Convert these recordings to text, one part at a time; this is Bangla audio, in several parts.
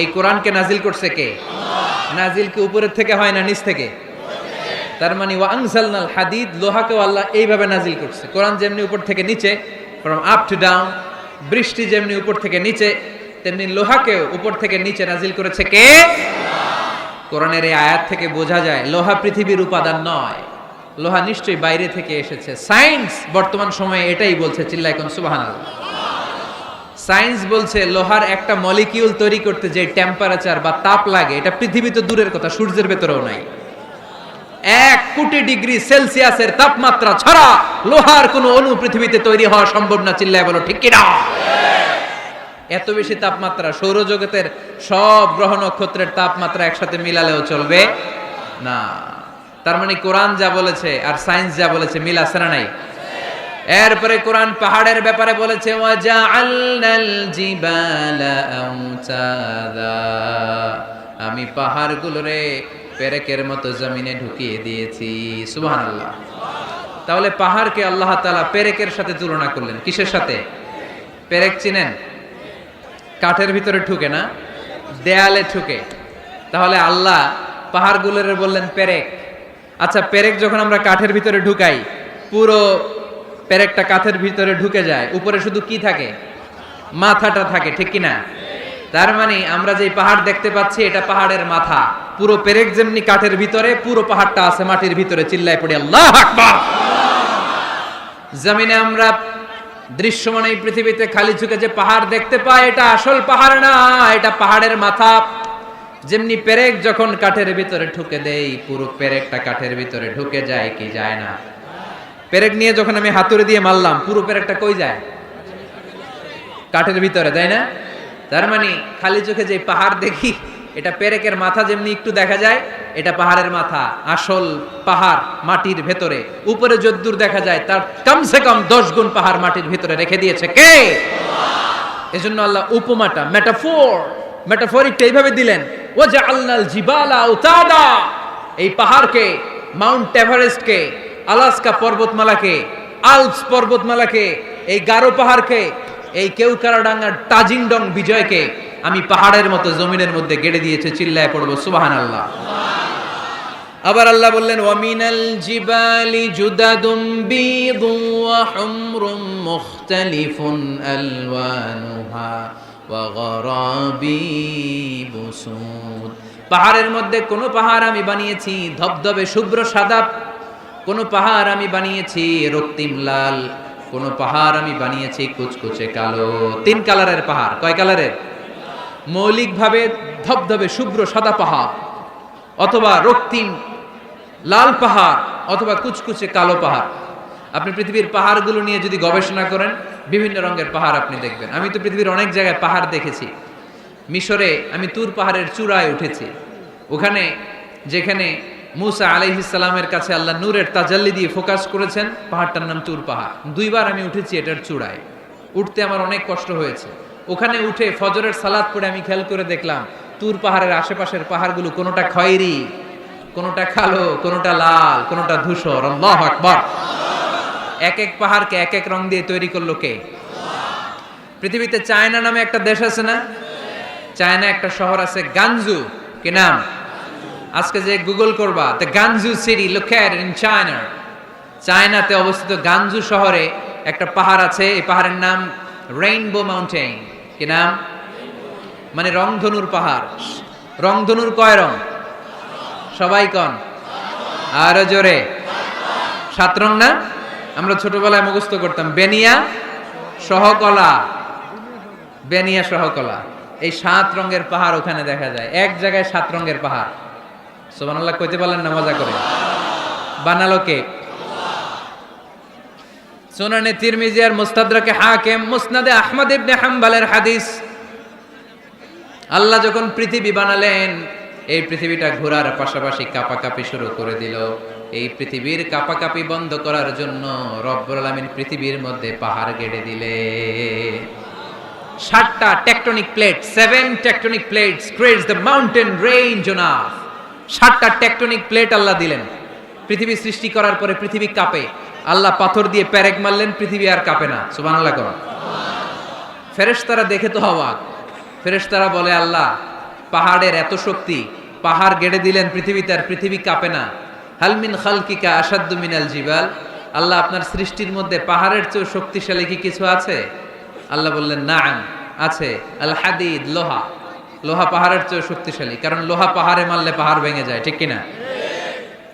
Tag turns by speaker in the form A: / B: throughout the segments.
A: এই কোরআনকে নাজিল করছে কে? নাজিল কি উপরের থেকে হয় না নিচ থেকে? তার মানে ওয়া আনজালনাল হাদিদ, লোহাকেও আল্লাহ এইভাবে নাজিল করছে। কোরআন যেমনি উপর থেকে নিচে, ফ্রম আপ টু ডাউন, বৃষ্টি যেমনি উপর থেকে নিচে, তেমনি লোহাকেও উপর থেকে নিচে নাজিল করেছে কে? কোরআনের এই আয়াত থেকে বোঝা যায় লোহা পৃথিবীর উপাদান নয়, লোহা নিশ্চয়ই বাইরে থেকে এসেছে। সায়েন্স বর্তমান সময়ে এটাই বলছে, চিল্লায় কোন সুবহানাল্লাহ। সায়েন্স বলছে লোহার একটা মলিকিউল তৈরি করতে যে টেম্পারেচার বা তাপ লাগে, এটা পৃথিবীতে দূরের কথা, সূর্যের ভেতরেও নাই। 1 কোটি ডিগ্রি সেলসিয়াসের তাপমাত্রা ছাড়া লোহার কোনো অণু পৃথিবীতে তৈরি হওয়া সম্ভব না। চিল্লায় বলো ঠিক কিনা? এত বেশি তাপমাত্রা, সৌরজগতের সব গ্রহ নক্ষত্রের তাপমাত্রা একসাথে মিলালেও চলবে না। তার মানে কোরআন যা বলেছে আর সায়েন্স যা বলেছে মিল আছে না নাই? এরপরে কোরআন পাহাড়ের ব্যাপারে বলেছে ওয়াজআলনাল জিবালা আওতাদা, আমি পাহাড়গুলোরে পেরেকের মতো জমিনে ঢুকিয়ে দিয়েছি। সুবহানাল্লাহ। তাহলে পাহাড়কে আল্লাহ তাআলা পেরেকের সাথে তুলনা করলেন। কিসের সাথে? পেরেক চিনেন? কাঠের ভিতরে ঢুকে না, দেয়ালে ঢুকে। তাহলে আল্লাহ পাহাড়গুলোরে বললেন পেরেক। আচ্ছা, পেরেক যখন আমরা কাঠের ভিতরে ঢুকাই, পুরো পেরেকটা কাঠের ভিতরে ঢুকে যায়, উপরে শুধু কি থাকে? মাথাটা থাকে, ঠিক কিনা? তার মানে আমরা যে পাহাড় দেখতে পাচ্ছি এটা পাহাড়ের মাথা। পুরো পেরেক যেমনি কাঠের ভিতরে, পুরো পাহাড়টা আছে মাটির ভিতরে। চিল্লায় পড়ি আল্লাহু আকবার। জমিনে আমরা দৃশ্যমান এই পৃথিবীতে খালি চোখে যে পাহাড় দেখতে পাই, এটা আসল পাহাড় না, এটা পাহাড়ের মাথা। যেমনি পেরেক যখন কাঠের ভিতরে ঢুকে দেই, পুরো পেরেকটা কাঠের ভিতরে ঢুকে যায় কি যায় না? পেরেক নিয়ে যখন আমি হাতুড়ি দিয়ে মারলাম, পুরো পেরেকটা কই যায়? কাঠের ভিতরে, তাই না? তার মানে খালি চোখে যে পাহাড় দেখি, এটা পেরেকের মাথা যেমনি একটু দেখা যায়, এটা পাহাড়ের মাথা। আসল পাহাড় মাটির ভেতরে, উপরে যদ্দূর দেখা যায় তার কমসে কম 10 গুণ পাহাড় মাটির ভিতরে রেখে দিয়েছে কে? এজন্য আল্লাহ উপমাটা, মেটাফরিকটা এইভাবে দিলেন, ওয়াজআলনাল জিবালা আওতাদা, এই পাহাড়কে, মাউন্ট এভারেস্টকে, আলাস্কা পর্বতমালাকে, আল্পস পর্বতমালাকে, এই গারো পাহাড়কে, এই কেওকারাডাঙ্গার তাজিংডং বিজয়কে আমি পাহাড়ের মতো জমিনের মধ্যে গেড়ে দিয়েছে। চিল্লায় পড়বো সুবহানাল্লাহ। আবার আল্লাহ বললেন ওয়ামিনাল জিবালি জুদাদুম বিদুন ওয়া হুমরুম মুখতালিফুন আলওয়ানুহা ওয়া গরাবিবু সুদ, পাহাড়ের মধ্যে কোন পাহাড় আমি বানিয়েছি ধবধবে শুভ্র সাদা, কোন পাহাড় আমি বানিয়েছি রক্তিম লাল, কোন পাহাড় আমি বানিয়েছি কুচকুচে কালো। 3 কালারের পাহাড়। কয় কালারের? মৌলিকভাবে ধবধবে শুভ্র সাদা পাহাড়, অথবা রক্তিম লাল পাহাড়, অথবা কুচকুচে কালো পাহাড়। আপনি পৃথিবীর পাহাড়গুলো নিয়ে যদি গবেষণা করেন, বিভিন্ন রঙের পাহাড় আপনি দেখবেন। আমি তো পৃথিবীর অনেক জায়গায় পাহাড় দেখেছি। মিশরে আমি তুর পাহাড়ের চূড়ায় উঠেছি। ওখানে যেখানে মুসা আলাইহিস সালামের কাছে আল্লাহ নূরের তাজাল্লি দিয়ে ফোকাস করেছেন, পাহাড়টার নাম তুর পাহাড়। 2 বার আমি উঠেছি এটার চূড়ায়। উঠতে আমার অনেক কষ্ট হয়েছে। ওখানে উঠে ফজরের সালাত পড়ে আমি খেয়াল করে দেখলাম তুর পাহাড়ের আশেপাশের পাহাড়গুলো কোনোটা খয়েরি, কোনোটা কালো, কোনোটা লাল, কোনোটা ধূসর। আল্লাহু আকবার। এক এক পাহাড়কে এক এক রং দিয়ে তৈরি করলো কে? পৃথিবীতে চায়না নামে একটা দেশ আছে না? চায়না একটা শহর আছে গানজু। কি নাম? আজকে যে গুগল করবা, the গানজু city located in China, চায়নাতে অবস্থিত গানজু শহরে একটা পাহাড় আছে। এই পাহাড়ের নাম রেইনবো মাউন্টেন। কি নাম? মানে রংধনুর পাহাড়। রংধনুর কয় রং? সবাই কন, আরো জোরে। 7 রং না? আমরা ছোটবেলায় মুখস্থ করতাম বেনিয়া সহকলা, বেনিয়া সহকলা। এই 7 রঙের পাহাড় ওখানে দেখা যায়। এক জায়গায় 7 রঙের পাহাড়। সুবহানাল্লাহ কইতে পারলেন না? মজা করে বানালো কে? সুনানে তিরমিজি আর মুস্তাদরাকে হাকিম, মুসনাদে আহমদ ইবনে হাম্বলের হাদিস। আল্লাহ যখন পৃথিবী বানালেন, এই পৃথিবীটা ঘোরার পাশাপাশি কাঁপাকাঁপি শুরু করে দিল। এই পৃথিবীর কাঁপাকাঁপি বন্ধ করার জন্য রব্বুল আলামিন পৃথিবীর মধ্যে পাহাড় গেড়ে দিলে। 7টা tectonic plate, 7 tectonic plates creates the mountain range on earth. 7টা টেকটনিক প্লেট আল্লাহ দিলেন। পৃথিবী সৃষ্টি করার পরে পৃথিবী কাঁপে। আল্লাহ পাথর দিয়ে পেরেক মারলেন, পৃথিবী আর কাঁপে না। সুবহানাল্লাহ। ফেরেশতারা দেখে তো অবাক। ফেরেশতারা বলে, আল্লাহ পাহাড়ের এত শক্তি, পাহাড় গেড়ে দিলেন পৃথিবীতে, আর পৃথিবী কাঁপে না। হাল মিন খালকিকা আসাদ্দু মিনাল জিবাল, আল্লাহ আপনার সৃষ্টির মধ্যে পাহাড়ের চেয়ে শক্তিশালী কি কিছু আছে? আল্লাহ বললেন নাআম, আছে। আল হাদিদ, লোহা, লোহা পাহাড়ের চেয়ে শক্তিশালী, কারণ লোহা পাহাড়ে মারলে পাহাড় ভেঙে যায়, ঠিক কিনা?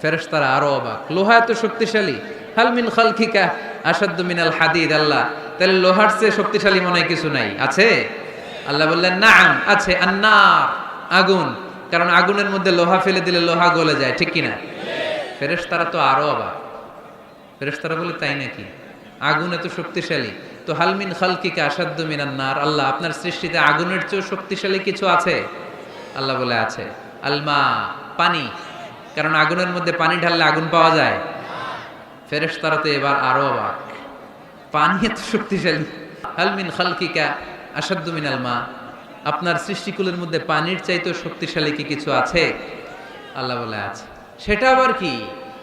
A: ফেরেশতারা আরো অবাক, লোহা এত শক্তিশালী? হাল মিন খালকিকা আসাদ্দু মিনাল হাদিদ, আল্লাহ তাহলে লোহার চেয়ে শক্তিশালী মনে হয় কিছু নাই, আছে? আল্লাহ বললেন নাআম, আছে। আন্নার, আগুন, কারণ আগুনের মধ্যে লোহা ফেলে দিলে লোহা গলে যায়, ঠিক কিনা? ফেরেশতারা তো আরো অবাক। ফেরেশতারা বলে তাই নাকি? আগুন এত শক্তিশালী, তো হাল মিন খালকিকা আসাদ্দু মিনান নার, আল্লাহ আপনার সৃষ্টিতে আগুনের চেয়ে শক্তিশালী কিছু আছে? আল্লাহ বলে আছে। আলমা, পানি, কারণ আগুনের মধ্যে পানি ঢাললে আগুন পাওয়া যায়। ফেরেশতারা তো এবার আরো অবাক, পানি এত শক্তিশালী? হাল মিন খালকিকা আসাদ্দু মিনাল মা, আপনার সৃষ্টিকুলের মধ্যে পানির চাইতে শক্তিশালী কি কিছু আছে? আল্লাহ বলে আছে। সেটা আবার কি?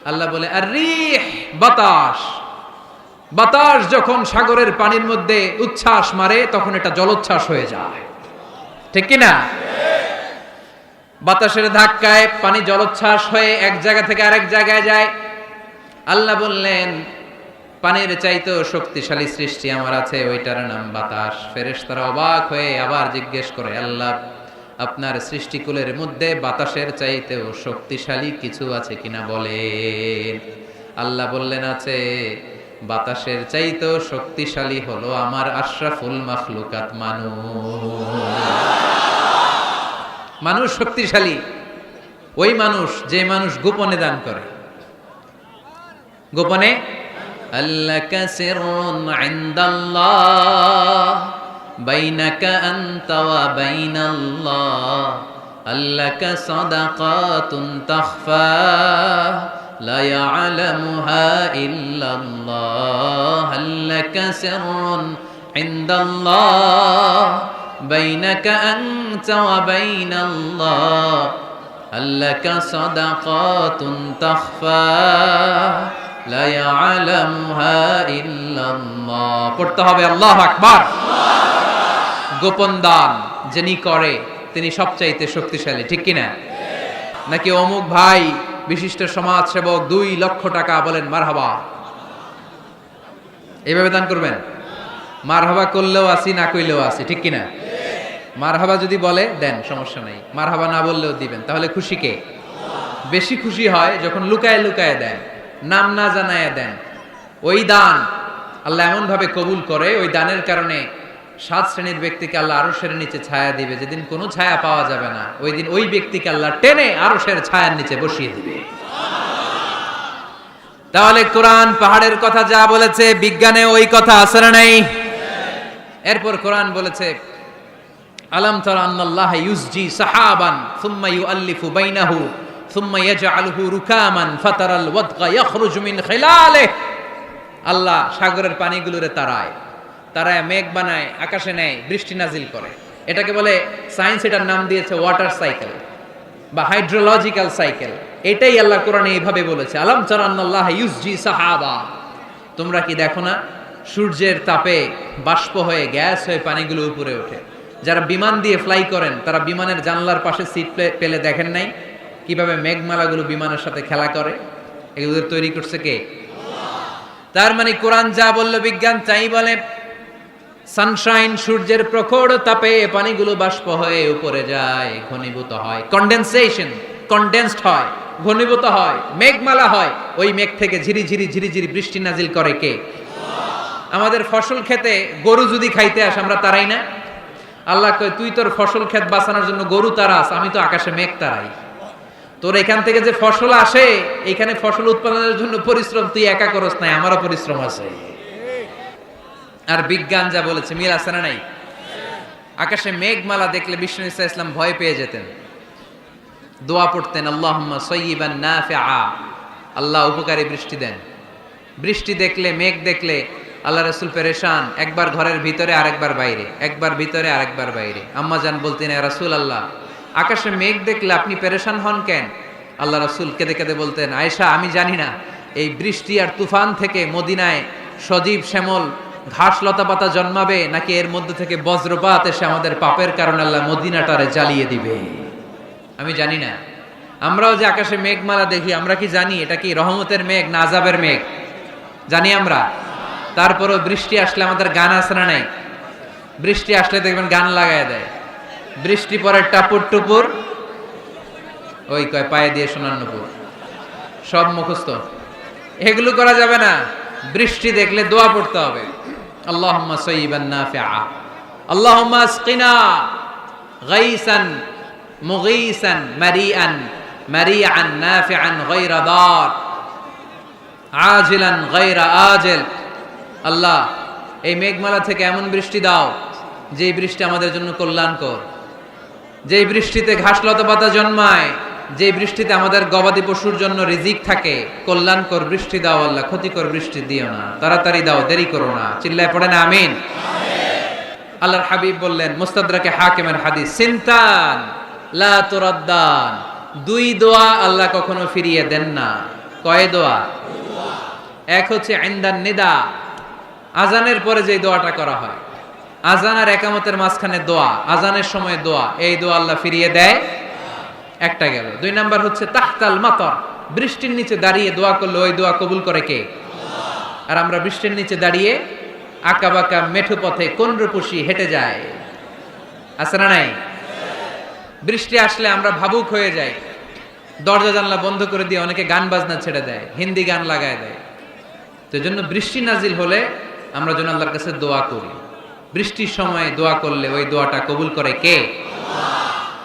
A: আল্লাহ বলে আর রিহ, বাতাস। বাতাস যখন সাগরের পানির মধ্যে উচ্ছ্বাস মারে তখন এটা জলোচ্ছ্বাস হয়ে যায়, ঠিক কিনা? বাতাসের ধাক্কায় পানি জলোচ্ছ্বাস হয়ে এক জায়গা থেকে আরেক জায়গায় যায়। আল্লাহ বললেন পানির চাইতেও শক্তিশালী সৃষ্টি আমার আছে, ওইটার নাম বাতাস। ফেরেশতারা অবাক হয়ে আবার জিজ্ঞেস করে, আল্লাহ আপনার সৃষ্টিকুলের মধ্যে বাতাসের চাইতেও শক্তিশালী কিছু আছে কিনা বলেন। আল্লাহ বললেন আছে। বাতাসের চাইতেও শক্তিশালী হলো আমার আশরাফুল মাখলুকাত মানুষ শক্তিশালী। ওই মানুষ যে মানুষ গোপনে দান করে, গোপনে। আল্লাকা সিররুন ইনদাল্লাহ বাইনাকা আনতা ওয়া বাইনাল্লাহ, আল্লাকা সাদাকাতুন তাখফা লা ইয়ালামুহা ইল্লাল্লাহ, আল্লাকা সিররুন ইনদাল্লাহ বাইনাকা আনতা ওয়া বাইনাল্লাহ, আল্লাকা সাদাকাতুন তাখফা লা ইয়ালামুহা ইল্লাল্লাহ। পড়তে হবে আল্লাহু আকবার। গোপন দান যিনি করে তিনি সবচাইতে শক্তিশালী, ঠিক কিনা? নাকি অমুক ভাই বিশিষ্ট সমাজ সেবক 2 লক্ষ টাকা, বলেন মারহাবা, এইভাবে দান করবেন? মারহাবা করলেও আসি, না কইলেও আসি, ঠিক কিনা? মারহাবা যদি বলে দেন, সমস্যা নাই। মারহাবা না বললেও দিবেন। তাহলে খুশি কে? বেশি খুশি হয় যখন লুকায় লুকায় দেন, নাম না জানায় দেন। ওই দান আল্লাহ এমন ভাবে কবুল করে, ওই দানের কারণে 7 শ্রেণীর ব্যক্তিকে আল্লাহ আরশের নিচে ছায়া দিবে, যেদিন কোনো ছায়া পাওয়া যাবে না, ওই দিন ওই ব্যক্তিকে আল্লাহ টেনে আরশের ছায়ার নিচে বসিয়ে দিবে। তাহলে কোরআন পাহাড়ের কথা যা বলেছে, বিজ্ঞানে ওই কথা আছে না নাই? এরপর কোরআন বলেছে আলাম তারা আন্নাল্লাহা ইউসজি সাহাবান সুম্মা ইউআল্লিফু বাইনাহু সুম্মা ইয়াজআলুহু রুকামান ফাতারাল ওয়াদকা ইয়াখরুজু মিন খিলালিহি, আল্লাহ সাগরের পানিগুলোরে তারায় তারায় মেঘ বানায়, আকাশে নেয়, বৃষ্টি নাজিল করে। এটাকে বলে সায়েন্স, এটার নাম দিয়েছে ওয়াটার সাইকেল বা হাইড্রোলজিক্যাল সাইকেল। এটাই আল্লাহ কোরআনে এইভাবে বলেছে আলাম তারা আন্নাল্লাহা ইউসজি সাহাবা, তোমরা কি দেখো না সূর্যের তাপে বাষ্প হয়ে গ্যাস হয়ে পানিগুলো উপরে ওঠে। যারা বিমান দিয়ে ফ্লাই করেন তারা বিমানের জানলার পাশে সিট পেলে দেখেন নাই কিভাবে মেঘমালাগুলো বিমানের সাথে খেলা করে? এগুলো তৈরি করছে কে? তার মানে কোরআন যা বললো বিজ্ঞান তাই বলে। সানশাইন, সূর্যের প্রখর তাপে পানিগুলো বাষ্প হয়ে উপরে যায়, ঘনীভূত হয়, কন্ডেনসেশন, কন্ডেন্সড হয়, ঘনীভূত হয়, মেঘমালা হয়। ওই মেঘ থেকে ঝিরি ঝিরি ঝিরি ঝিরি বৃষ্টি নাজিল করে কে? আমাদের ফসল খেতে গরু যদি খাইতে আসে আমরা তারাই না? আল্লাহ কয় তুই তোর ফসল ক্ষেত বাঁচানোর জন্য গরু তারাস, আমি তো আকাশে মেঘ তারাই। তোর এখান থেকে যে ফসল আসে, এখানে ফসল উৎপাদনের জন্য পরিশ্রম তুই একা করস নাই, আমারও পরিশ্রম আছে। আর বিজ্ঞান যা বলেছে মিল আছে না নাই? আকাশে মেঘমালা দেখলে বিষ্ণু ঈসা ইসলাম ভয় পেয়ে যেতেন, দোয়া পড়তেন আল্লাহুম্মা সাইয়্যিবান নাফিআ, আল্লাহ উপকারী বৃষ্টি দেন। বৃষ্টি দেখলে, মেঘ দেখলে আল্লাহ রাসূল পেরেশান, একবার ঘরের ভিতরে আরেকবার বাইরে, একবার ভিতরে আরেকবার বাইরে। আম্মা জান বলতেন ইয়া রাসূলুল্লাহ আকাশে মেঘ দেখলে আপনি পেরেশান হন কেন? আল্লাহ রাসূল কেঁদে কেঁদে বলতেন আয়েশা আমি জানি না এই বৃষ্টি আর তুফান থেকে মদিনায় সজীব শ্যামল ঘাস লতা পাতা জন্মাবে, নাকি এর মধ্যে থেকে বজ্রপাত এসে আমাদের পাপের কারণে আল্লাহ মদিনাটারে জ্বালিয়ে দিবে। আমি জানি না। আমরাও যে আকাশে মেঘমালা দেখি, আমরা কি জানি এটা কি রহমতের মেঘ না আযাবের মেঘ? জানি আমরা। তারপরও বৃষ্টি আসলে আমাদের গান আছে না নাই? বৃষ্টি আসলে দেখবেন গান লাগায় দেয়। বৃষ্টি পরে টাপুর টুপুর, ওই কয় পায়ে দিয়ে সোনার নুপুর, সব মুখস্থ। এগুলো করা যাবে না। বৃষ্টি দেখলে দোয়া পড়তে হবে, আল্লাহুম্মা সাইয়্যিবান নাফিআ, আল্লাহুম্মা আসকিনা গাইসান মুগীসান মারিআন মারিআন নাফিআন গায়রা দার আজিলান গায়রা আজিল। আল্লাহ, এই মেঘমালা থেকে এমন বৃষ্টি দাও যেই বৃষ্টি আমাদের জন্য কল্যাণকর, যেই বৃষ্টিতে ঘাসলতা পাতা জন্মায়, যে বৃষ্টিতে আমাদের গবাদি পশুর জন্য রিজিক থাকে। কল্যাণকর বৃষ্টি দাও আল্লাহ, ক্ষতিকর বৃষ্টি দিও না, তাড়াতাড়ি দাও, দেরি করো না। চিল্লায় পড়েন আমিন। আল্লাহর হাবিব বললেন, মুস্তাদরাকে হাকিমের হাদিস, সিনতান লা তুরাদ্দান, দুই দোয়া আল্লাহ কখনো ফিরিয়ে দেন না। কয় দোয়া? এক হচ্ছে ইনদান নিদা, আজানের পরে যে দোয়াটা করা হয়, আজান আর একামতের মাঝখানে দোয়া, আজানের সময় দোয়া, এই দোয়া আল্লাহ ফিরিয়ে দেয়, একটা গেল। দুই নাম্বার হচ্ছে তাহতাল মাতর, বৃষ্টির নিচে দাঁড়িয়ে দোয়া করলে ওই দোয়া কবুল করে কে? আর আমরা বৃষ্টির নিচে দাঁড়িয়ে আঁকা বাঁকা মেঠো পথে কোন রূপসী হেঁটে যায়, আছে না নাই? বৃষ্টি আসলে আমরা ভাবুক হয়ে যাই, দরজা জানলা বন্ধ করে দিয়ে অনেকে গান বাজনা ছেড়ে দেয়, হিন্দি গান লাগায় দেয়। তো জন্য বৃষ্টি নাজিল হলে আমরা যেন আল্লাহর কাছে দোয়া করি। বৃষ্টির সময় দোয়া করলে ওই দোয়াটা কবুল করে কে?